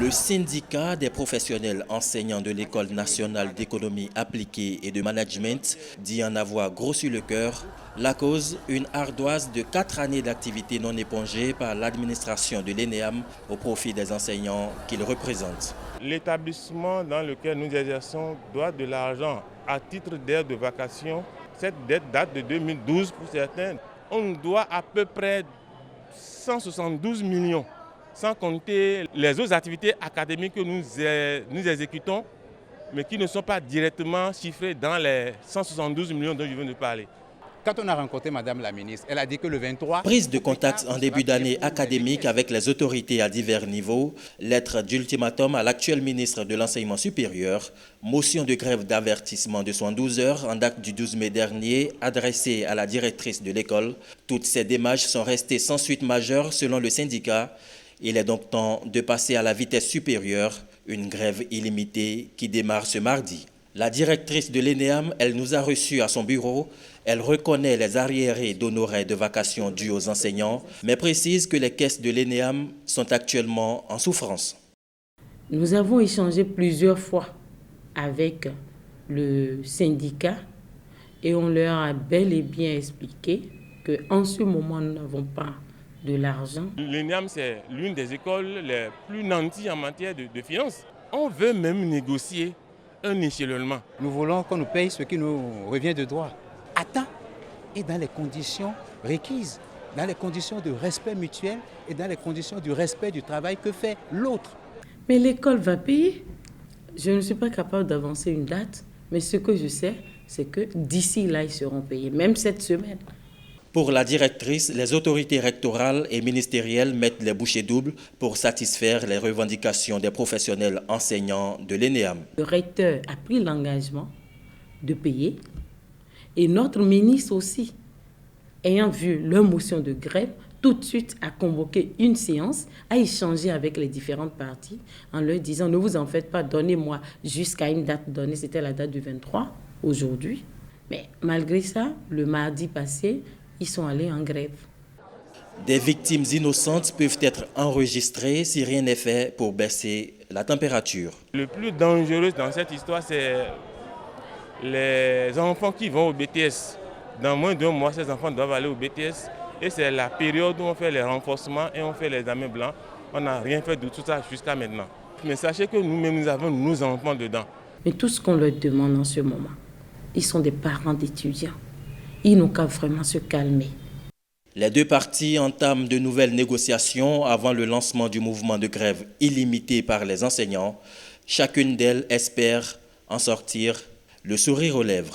Le syndicat des professionnels enseignants de l'École nationale d'économie appliquée et de management dit en avoir grossi le cœur. La cause, une ardoise de 4 années d'activité non épongée par l'administration de l'ENEAM au profit des enseignants qu'il représente. L'établissement dans lequel nous exerçons doit de l'argent à titre d'aide de vacation. Cette dette date de 2012 pour certains. On doit à peu près 172 millions, sans compter les autres activités académiques que nous exécutons, mais qui ne sont pas directement chiffrées dans les 172 millions dont je viens de parler. Quand on a rencontré Madame la ministre, elle a dit que le 23... Prise de contact en début d'année académique avec les autorités à divers niveaux, lettre d'ultimatum à l'actuel ministre de l'Enseignement supérieur, motion de grève d'avertissement de 72 heures en date du 12 mai dernier adressée à la directrice de l'école. Toutes ces démarches sont restées sans suite majeure selon le syndicat. Il est donc temps de passer à la vitesse supérieure, une grève illimitée qui démarre ce mardi. La directrice de l'ENEAM, elle nous a reçus à son bureau. Elle reconnaît les arriérés d'honoraires de vacations dus aux enseignants, mais précise que les caisses de l'ENEAM sont actuellement en souffrance. Nous avons échangé plusieurs fois avec le syndicat et on leur a bel et bien expliqué qu'en ce moment, nous n'avons pas de l'argent. L'ENEAM, c'est l'une des écoles les plus nanties en matière de finances. On veut même négocier un échelonnement. Nous voulons qu'on nous paye ce qui nous revient de droit, à temps et dans les conditions requises, dans les conditions de respect mutuel et dans les conditions du respect du travail que fait l'autre. Mais l'école va payer. Je ne suis pas capable d'avancer une date, mais ce que je sais, c'est que d'ici là, ils seront payés, même cette semaine. Pour la directrice, les autorités rectorales et ministérielles mettent les bouchées doubles pour satisfaire les revendications des professionnels enseignants de l'ENEAM. Le recteur a pris l'engagement de payer et notre ministre aussi, ayant vu leur motion de grève, tout de suite a convoqué une séance, a échangé avec les différentes parties en leur disant « Ne vous en faites pas, donnez-moi jusqu'à une date donnée », c'était la date du 23, aujourd'hui. Mais malgré ça, le mardi passé, ils sont allés en grève. Des victimes innocentes peuvent être enregistrées si rien n'est fait pour baisser la température. Le plus dangereux dans cette histoire, c'est les enfants qui vont au BTS. Dans moins d'1 mois, ces enfants doivent aller au BTS. Et c'est la période où on fait les renforcements et on fait les examens blancs. On n'a rien fait de tout ça jusqu'à maintenant. Mais sachez que nous-mêmes, nous avons nos enfants dedans. Mais tout ce qu'on leur demande en ce moment, ils sont des parents d'étudiants. Ils n'ont qu'à vraiment se calmer. Les deux parties entament de nouvelles négociations avant le lancement du mouvement de grève illimité par les enseignants. Chacune d'elles espère en sortir le sourire aux lèvres.